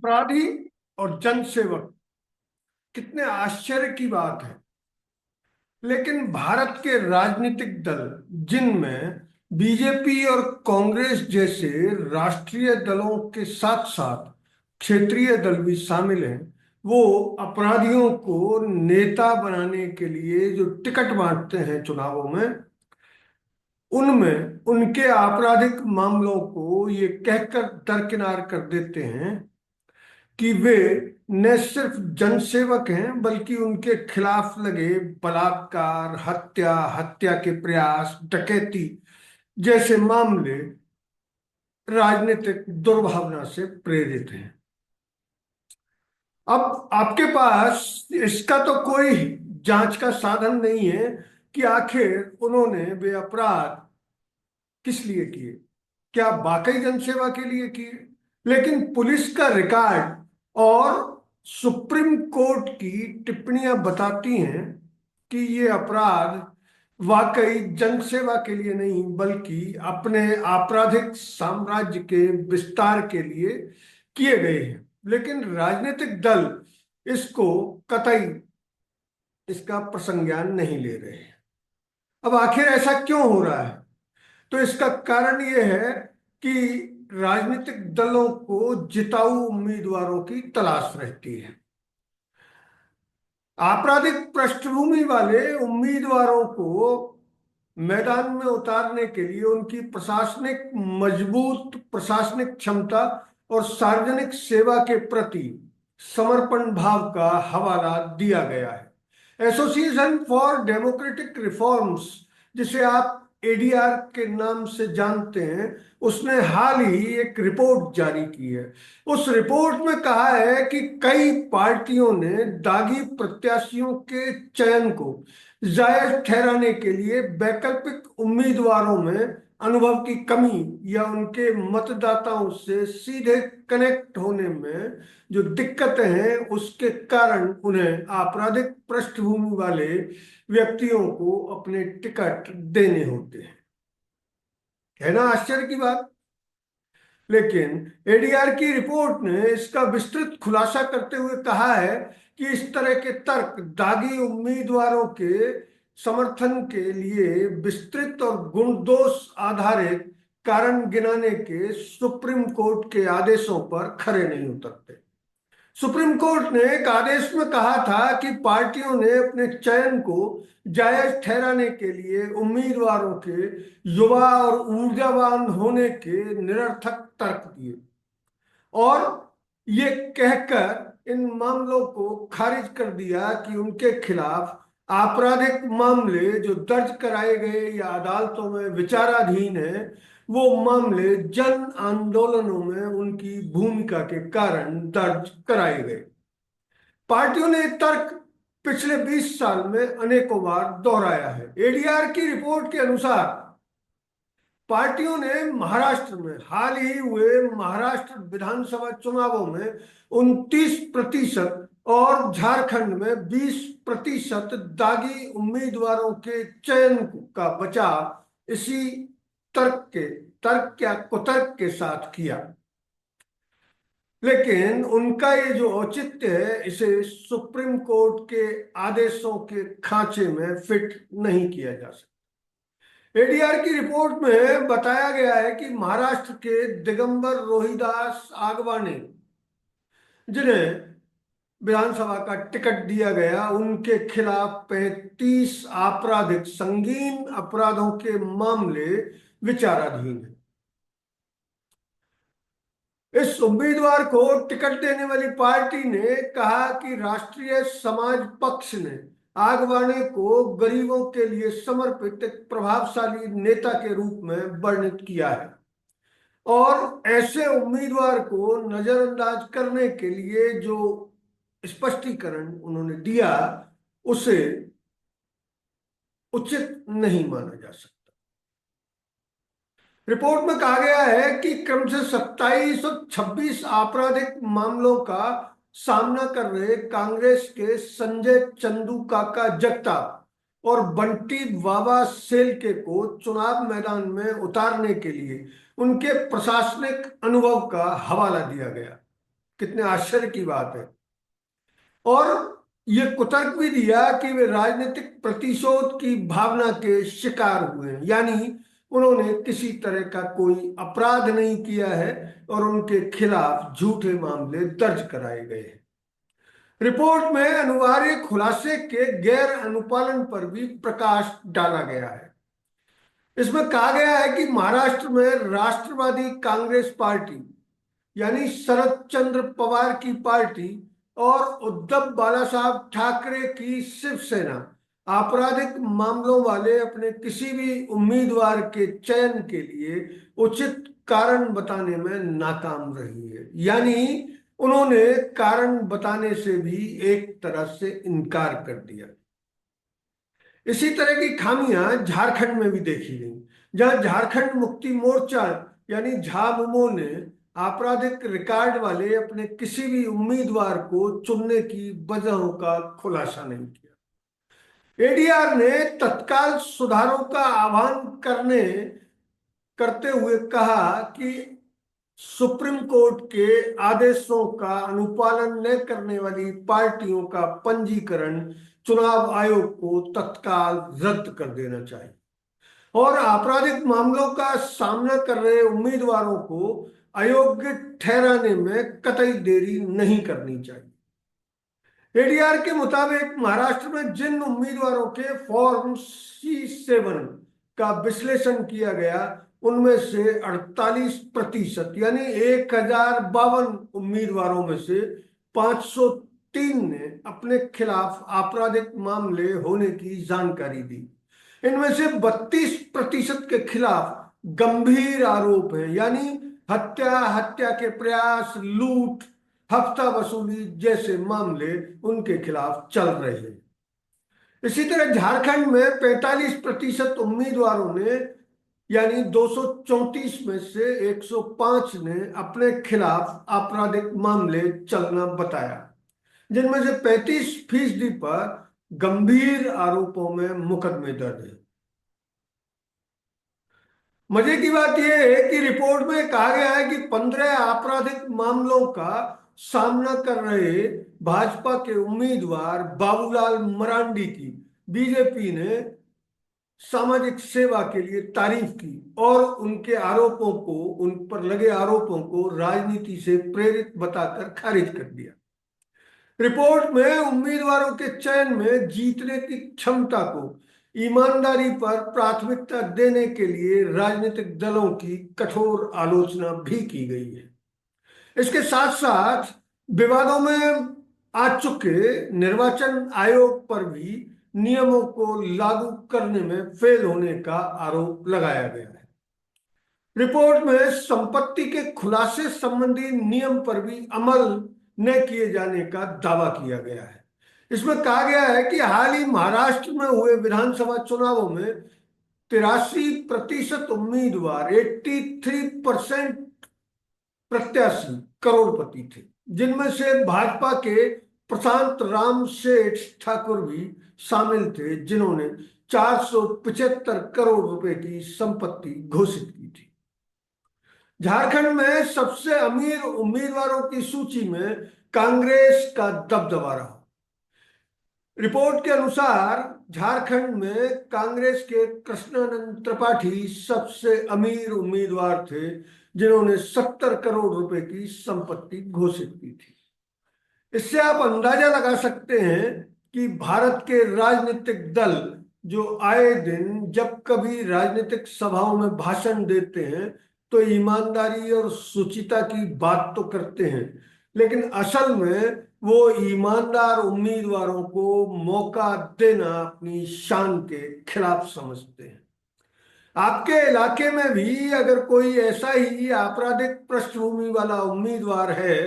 अपराधी और जनसेवक, कितने आश्चर्य की बात है। लेकिन भारत के राजनीतिक दल, जिनमें बीजेपी और कांग्रेस जैसे राष्ट्रीय दलों के साथ साथ क्षेत्रीय दल भी शामिल हैं, वो अपराधियों को नेता बनाने के लिए जो टिकट बांटते हैं चुनावों में, उनमें उनके आपराधिक मामलों को ये कहकर दरकिनार कर देते हैं कि वे न सिर्फ जनसेवक हैं, बल्कि उनके खिलाफ लगे बलात्कार, हत्या, हत्या के प्रयास, डकैती जैसे मामले राजनीतिक दुर्भावना से प्रेरित हैं। अब आपके पास इसका तो कोई जांच का साधन नहीं है कि आखिर उन्होंने वे अपराध किस लिए किए, क्या वाकई जनसेवा के लिए किए। लेकिन पुलिस का रिकॉर्ड और सुप्रीम कोर्ट की टिप्पणियां बताती हैं कि ये अपराध वाकई जनसेवा के लिए नहीं, बल्कि अपने आपराधिक साम्राज्य के विस्तार के लिए किए गए हैं। लेकिन राजनीतिक दल इसको कतई इसका प्रसंज्ञान नहीं ले रहे हैं। अब आखिर ऐसा क्यों हो रहा है? तो इसका कारण यह है कि राजनीतिक दलों को जिताऊ उम्मीदवारों की तलाश रहती है। आपराधिक पृष्ठभूमि वाले उम्मीदवारों को मैदान में उतारने के लिए उनकी मजबूत प्रशासनिक क्षमता और सार्वजनिक सेवा के प्रति समर्पण भाव का हवाला दिया गया है। एसोसिएशन फॉर डेमोक्रेटिक रिफॉर्म्स, जिसे आप एडीआर के नाम से जानते हैं, उसने हाल ही एक रिपोर्ट जारी की है। उस रिपोर्ट में कहा है कि कई पार्टियों ने दागी प्रत्याशियों के चयन को जायज ठहराने के लिए वैकल्पिक उम्मीदवारों में अनुभव की कमी या उनके मतदाताओं से सीधे कनेक्ट होने में जो दिक्कतें हैं, उसके कारण उन्हें आपराधिक पृष्ठभूमि वाले व्यक्तियों को अपने टिकट देने होते हैं। है ना आश्चर्य की बात? लेकिन एडीआर की रिपोर्ट ने इसका विस्तृत खुलासा करते हुए कहा है कि इस तरह के तर्क दागी उम्मीदवारों के समर्थन के लिए विस्तृत और गुणदोष आधारित कारण गिनाने के सुप्रीम कोर्ट के आदेशों पर खरे नहीं उतरते। सुप्रीम कोर्ट ने एक आदेश में कहा था कि पार्टियों ने अपने चयन को जायज ठहराने के लिए उम्मीदवारों के युवा और ऊर्जावान होने के निरर्थक तर्क दिए और ये कहकर इन मामलों को खारिज कर दिया कि उनके खिलाफ आपराधिक मामले जो दर्ज कराए गए या अदालतों में विचाराधीन है, वो मामले जन आंदोलनों में उनकी भूमिका के कारण दर्ज कराए गए। पार्टियों ने तर्क पिछले 20 साल में अनेकों बार दोहराया है। एडीआर की रिपोर्ट के अनुसार पार्टियों ने महाराष्ट्र में हाल ही हुए महाराष्ट्र विधानसभा चुनावों में 29% और झारखंड में 20% दागी उम्मीदवारों के चयन का बचाव इसी तर्क या कुतर्क के साथ किया। लेकिन उनका ये जो औचित्य है, इसे सुप्रीम कोर्ट के आदेशों के खांचे में फिट नहीं किया जा सकता। एडीआर की रिपोर्ट में बताया गया है कि महाराष्ट्र के दिगंबर रोहिदास आगवाने, जिन्हें विधानसभा का टिकट दिया गया, उनके खिलाफ 35 आपराधिक संगीन अपराधों के मामले विचाराधीन है। इस उम्मीदवार को टिकट देने वाली पार्टी ने कहा कि राष्ट्रीय समाज पक्ष ने आगवाने को गरीबों के लिए समर्पित एक प्रभावशाली नेता के रूप में वर्णित किया है और ऐसे उम्मीदवार को नजरअंदाज करने के लिए जो स्पष्टीकरण उन्होंने दिया, उसे उचित नहीं माना जा सकता। रिपोर्ट में कहा गया है कि क्रम से 27 और 26 आपराधिक मामलों का सामना कर रहे कांग्रेस के संजय चंदू काका जगताप और बंटी बाबा सेलके को चुनाव मैदान में उतारने के लिए उनके प्रशासनिक अनुभव का हवाला दिया गया। कितने आश्चर्य की बात है। और ये कुतर्क भी दिया कि वे राजनीतिक प्रतिशोध की भावना के शिकार हुए हैं, यानी उन्होंने किसी तरह का कोई अपराध नहीं किया है और उनके खिलाफ झूठे मामले दर्ज कराए गए हैं। रिपोर्ट में अनिवार्य खुलासे के गैर अनुपालन पर भी प्रकाश डाला गया है। इसमें कहा गया है कि महाराष्ट्र में राष्ट्रवादी कांग्रेस पार्टी यानी शरद चंद्र पवार की पार्टी और उद्धव बालासाहब ठाकरे की शिवसेना आपराधिक मामलों वाले अपने किसी भी उम्मीदवार के चयन के लिए उचित कारण बताने में नाकाम रही है, यानी उन्होंने कारण बताने से भी एक तरह से इनकार कर दिया। इसी तरह की खामियां झारखंड में भी देखी गई, जहां झारखंड मुक्ति मोर्चा यानी झामुमो ने आपराधिक रिकॉर्ड वाले अपने किसी भी उम्मीदवार को चुनने की वजहों का खुलासा नहीं किया। एडीआर ने तत्काल सुधारों का आह्वान करते हुए कहा कि सुप्रीम कोर्ट के आदेशों का अनुपालन न करने वाली पार्टियों का पंजीकरण चुनाव आयोग को तत्काल रद्द कर देना चाहिए और आपराधिक मामलों का सामना कर रहे उम्मीदवारों को अयोग्य ठहराने में कतई देरी नहीं करनी चाहिए। एडीआर के मुताबिक महाराष्ट्र में जिन उम्मीदवारों के फॉर्म C7 का विश्लेषण किया गया उनमें से 48% यानी 1052 उम्मीदवारों में से 503 ने अपने खिलाफ आपराधिक मामले होने की जानकारी दी। इनमें से 32% के खिलाफ गंभीर आरोप है, यानी हत्या, हत्या के प्रयास, लूट, हफ्ता वसूली जैसे मामले उनके खिलाफ चल रहे हैं। इसी तरह झारखंड में 45% उम्मीदवारों ने यानी 234 में से 105 ने अपने खिलाफ आपराधिक मामले चलना बताया, जिनमें से 35% पर गंभीर आरोपों में मुकदमे दर्ज है। मजे की बात यह है कि रिपोर्ट में कहा गया है कि 15 आपराधिक मामलों का सामना कर रहे भाजपा के उम्मीदवार बाबूलाल मरांडी की बीजेपी ने सामाजिक सेवा के लिए तारीफ की और उन पर लगे आरोपों को राजनीति से प्रेरित बताकर खारिज कर दिया। रिपोर्ट में उम्मीदवारों के चयन में जीतने की क्षमता को ईमानदारी पर प्राथमिकता देने के लिए राजनीतिक दलों की कठोर आलोचना भी की गई है। इसके साथ साथ विवादों में आ चुके निर्वाचन आयोग पर भी नियमों को लागू करने में फेल होने का आरोप लगाया गया है। रिपोर्ट में संपत्ति के खुलासे संबंधी नियम पर भी अमल न किए जाने का दावा किया गया है। इसमें कहा गया है कि हाल ही महाराष्ट्र में हुए विधानसभा चुनावों में 83% उम्मीदवार 83% प्रत्याशी करोड़पति थे, जिनमें से भाजपा के प्रशांत राम सेठ ठाकुर भी शामिल थे, जिन्होंने 475 करोड़ रुपए की संपत्ति घोषित की थी। झारखंड में सबसे अमीर उम्मीदवारों की सूची में कांग्रेस का दबदबा रहा। रिपोर्ट के अनुसार झारखंड में कांग्रेस के कृष्णानंद त्रिपाठी सबसे अमीर उम्मीदवार थे, जिन्होंने 70 करोड़ रुपए की संपत्ति घोषित की थी। इससे आप अंदाजा लगा सकते हैं कि भारत के राजनीतिक दल जो आए दिन जब कभी राजनीतिक सभाओं में भाषण देते हैं तो ईमानदारी और शुचिता की बात तो करते हैं, लेकिन असल में वो ईमानदार उम्मीदवारों को मौका देना अपनी शान के खिलाफ समझते हैं। आपके इलाके में भी अगर कोई ऐसा ही आपराधिक पृष्ठभूमि वाला उम्मीदवार है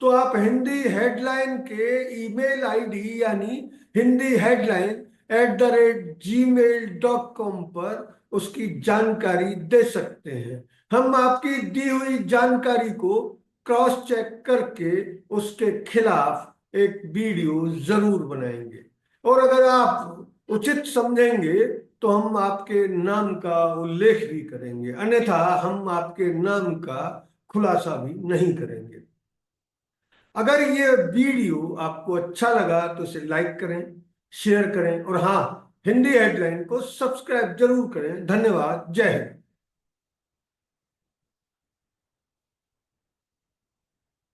तो आप हिंदी हेडलाइन के ईमेल आईडी यानी हिंदी हेडलाइन @gmail.com पर उसकी जानकारी दे सकते हैं। हम आपकी दी हुई जानकारी को क्रॉस चेक करके उसके खिलाफ एक वीडियो जरूर बनाएंगे और अगर आप उचित समझेंगे तो हम आपके नाम का उल्लेख भी करेंगे, अन्यथा हम आपके नाम का खुलासा भी नहीं करेंगे। अगर ये वीडियो आपको अच्छा लगा तो इसे लाइक करें, शेयर करें और हाँ, हिंदी हेडलाइन को सब्सक्राइब जरूर करें। धन्यवाद। जय हिंद।